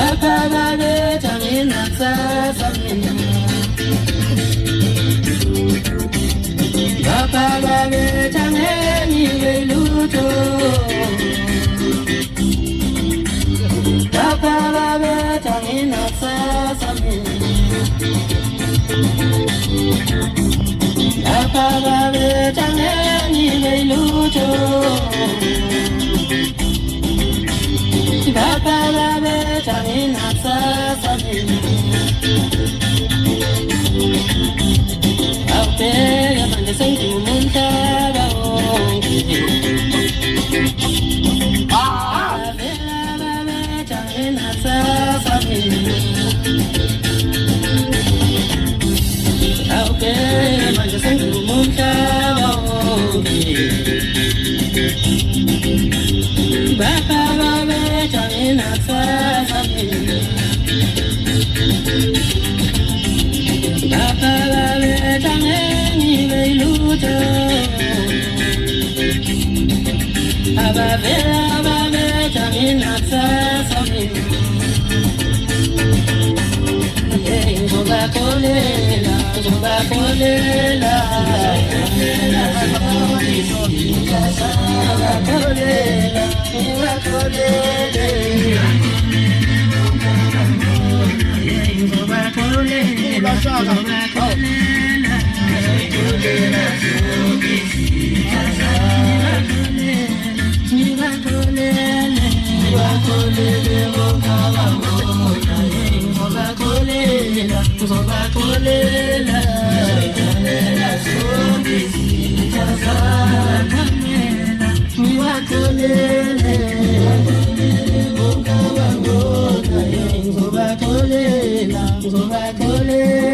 Bakalabe Jamina Sasamina Bakalabe Jamini Veluto Bakalabe Jamina Sasamina Bakalabe Jamini Veluto Bakalabe Jamina Sasamina Out there, I'm the same to Montara. Bakalabe Jamina Sasamina Out there, I'm the same to Montara. Bakalabe Jamina Sasamina Bakalabe Jamini Veluto Bakalabe Jamina Sasamina Zobakolela Zobakolela Zobakolela